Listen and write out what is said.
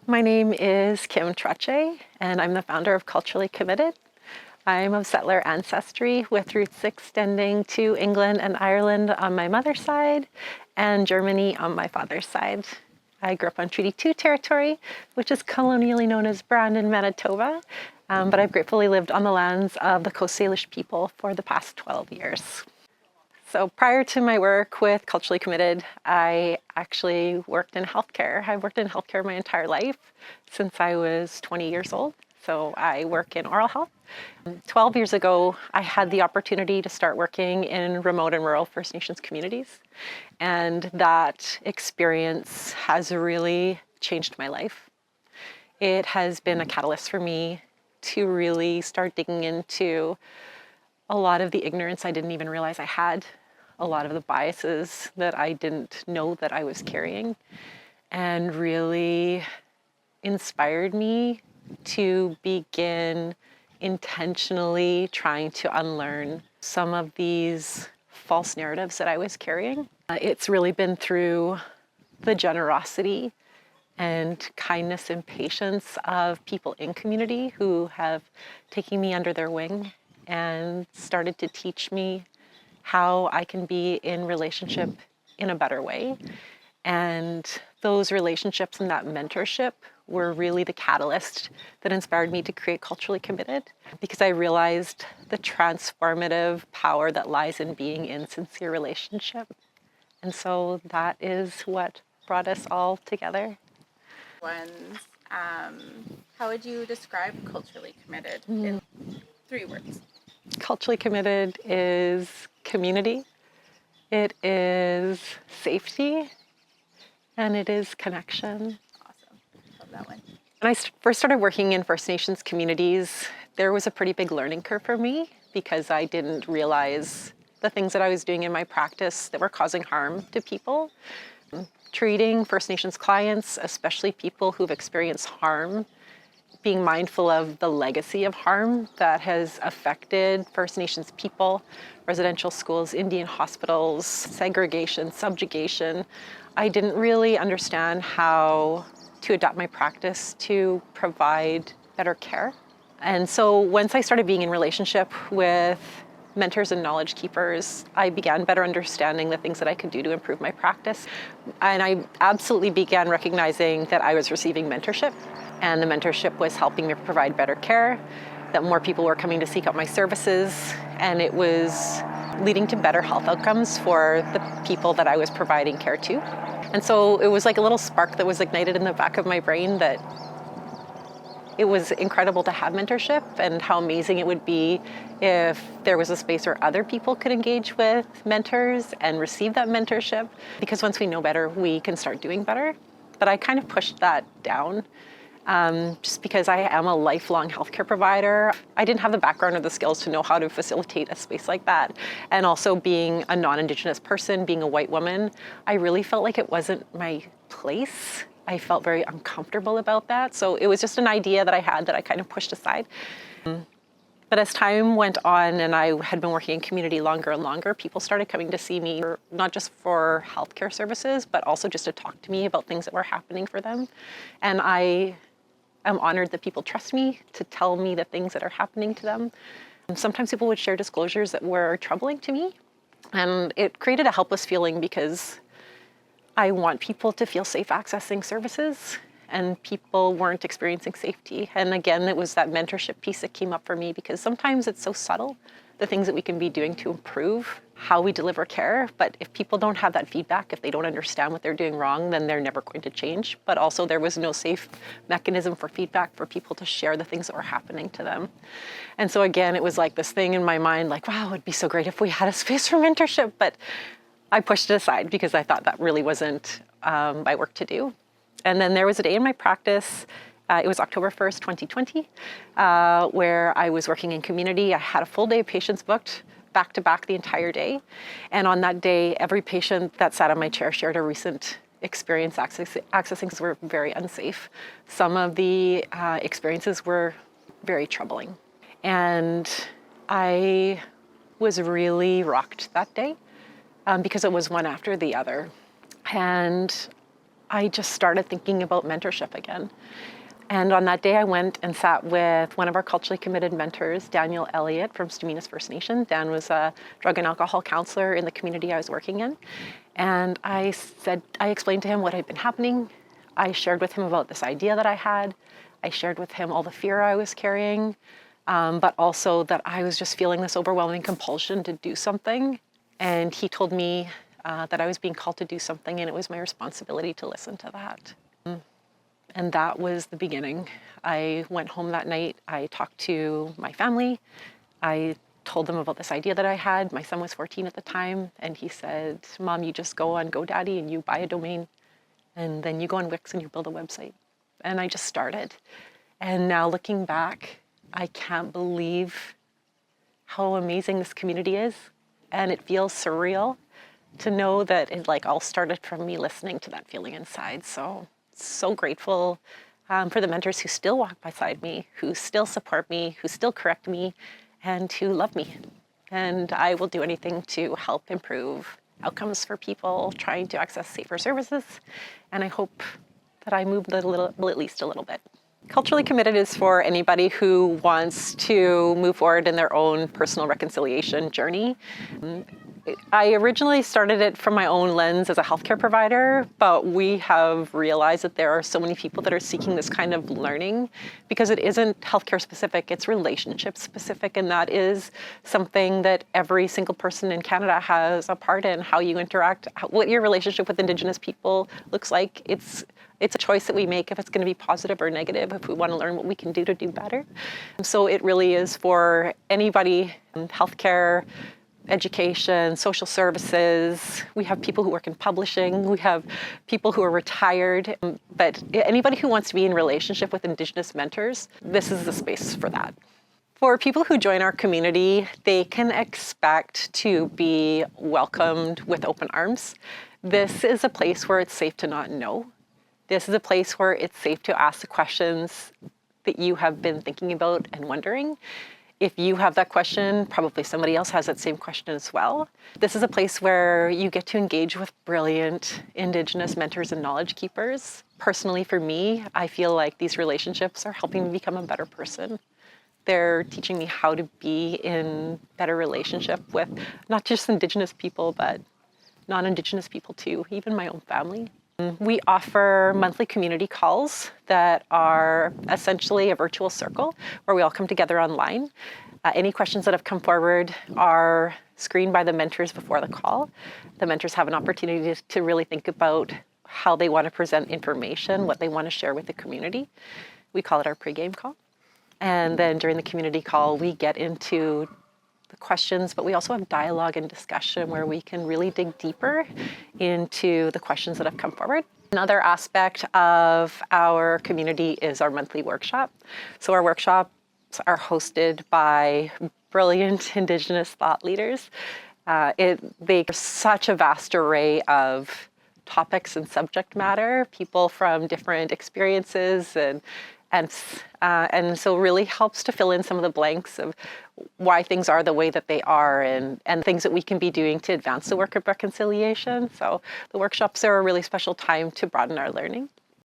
My name is Kim Trottier, and I'm the founder of Culturally Committed. I'm of settler ancestry with roots extending to England and Ireland on my mother's side and Germany on my father's side. I grew up on Treaty 2 territory, which is colonially known as Brandon, Manitoba, but I've gratefully lived on the lands of the Coast Salish people for the past 12 years. So prior to my work with Culturally Committed, I actually worked in healthcare. I've worked in healthcare my entire life since I was 20 years old. So I work in oral health. 12 years ago, I had the opportunity to start working in remote and rural First Nations communities. And that experience has really changed my life. It has been a catalyst for me to really start digging into a lot of the ignorance I didn't even realize I had, a lot of the biases that I didn't know that I was carrying, and really inspired me to begin intentionally trying to unlearn some of these false narratives that I was carrying. It's really been through the generosity and kindness and patience of people in community who have taken me under their wing and started to teach me how I can be in relationship in a better way. And those relationships and that mentorship were really the catalyst that inspired me to create Culturally Committed, because I realized the transformative power that lies in being in sincere relationship. And so that is what brought us all together. How would you describe Culturally Committed in 3 words? Culturally Committed is community, it is safety, and it is connection. Awesome. Love that one. When I first started working in First Nations communities, there was a pretty big learning curve for me because I didn't realize the things that I was doing in my practice that were causing harm to people. Treating First Nations clients, especially people who've experienced harm, being mindful of the legacy of harm that has affected First Nations people, residential schools, Indian hospitals, segregation, subjugation. I didn't really understand how to adapt my practice to provide better care. And so once I started being in relationship with mentors and knowledge keepers, I began better understanding the things that I could do to improve my practice. And I absolutely began recognizing that I was receiving mentorship, and the mentorship was helping me provide better care, that more people were coming to seek out my services, and it was leading to better health outcomes for the people that I was providing care to. And so it was like a little spark that was ignited in the back of my brain that it was incredible to have mentorship, and how amazing it would be if there was a space where other people could engage with mentors and receive that mentorship. Because once we know better, we can start doing better. But I kind of pushed that down just because I am a lifelong healthcare provider. I didn't have the background or the skills to know how to facilitate a space like that. And also being a non-Indigenous person, being a white woman, I really felt like it wasn't my place. I felt very uncomfortable about that. So it was just an idea that I had that I kind of pushed aside. But as time went on and I had been working in community longer and longer, people started coming to see me, not just for healthcare services, but also just to talk to me about things that were happening for them. And I am honored that people trust me to tell me the things that are happening to them. And sometimes people would share disclosures that were troubling to me. And it created a helpless feeling because I want people to feel safe accessing services, and people weren't experiencing safety. And again, it was that mentorship piece that came up for me, because sometimes it's so subtle, the things that we can be doing to improve how we deliver care. But if people don't have that feedback, if they don't understand what they're doing wrong, then they're never going to change. But also there was no safe mechanism for feedback for people to share the things that were happening to them. And so again, it was like this thing in my mind, like, wow, it'd be so great if we had a space for mentorship. But I pushed it aside because I thought that really wasn't my work to do. And then there was a day in my practice, it was October 1st, 2020, where I was working in community. I had a full day of patients booked, back to back the entire day. And on that day, every patient that sat on my chair shared a recent experience accessing were very unsafe. Some of the experiences were very troubling. And I was really rocked that day because it was one after the other. And I just started thinking about mentorship again. And on that day, I went and sat with one of our culturally committed mentors, Daniel Elliott from Staminas First Nation. Dan was a drug and alcohol counselor in the community I was working in. And I explained to him what had been happening. I shared with him about this idea that I had. I shared with him all the fear I was carrying, but also that I was just feeling this overwhelming compulsion to do something. And he told me that I was being called to do something, and it was my responsibility to listen to that. And that was the beginning. I went home that night. I talked to my family. I told them about this idea that I had. My son was 14 at the time, and he said, Mom, you just go on GoDaddy and you buy a domain, and then you go on Wix and you build a website. And I just started. And now looking back, I can't believe how amazing this community is. And it feels surreal to know that it all started from me listening to that feeling inside. So grateful for the mentors who still walk beside me, who still support me, who still correct me, and who love me. And I will do anything to help improve outcomes for people trying to access safer services. And I hope that I moved at least a little bit. Culturally committed is for anybody who wants to move forward in their own personal reconciliation journey. I originally started it from my own lens as a healthcare provider, but we have realized that there are so many people that are seeking this kind of learning because it isn't healthcare specific, it's relationship specific, and that is something that every single person in Canada has a part in, how you interact, what your relationship with Indigenous people looks like. It's a choice that we make if it's going to be positive or negative, if we want to learn what we can do to do better. So it really is for anybody, healthcare, education, social services. We have people who work in publishing. We have people who are retired. But anybody who wants to be in relationship with Indigenous mentors, this is the space for that. For people who join our community, they can expect to be welcomed with open arms. This is a place where it's safe to not know. This is a place where it's safe to ask the questions that you have been thinking about and wondering. If you have that question, probably somebody else has that same question as well. This is a place where you get to engage with brilliant Indigenous mentors and knowledge keepers. Personally, for me, I feel like these relationships are helping me become a better person. They're teaching me how to be in better relationship with not just Indigenous people, but non-Indigenous people too, even my own family. We offer monthly community calls that are essentially a virtual circle where we all come together online. Any questions that have come forward are screened by the mentors before the call. The mentors have an opportunity to really think about how they want to present information, what they want to share with the community. We call it our pregame call. And then during the community call, we get into the questions, but we also have dialogue and discussion where we can really dig deeper into the questions that have come forward. Another aspect of our community is our monthly workshop. So our workshops are hosted by brilliant Indigenous thought leaders. There's such a vast array of topics and subject matter, people from different experiences and so really helps to fill in some of the blanks of why things are the way that they are and things that we can be doing to advance the work of reconciliation. So the workshops are a really special time to broaden our learning.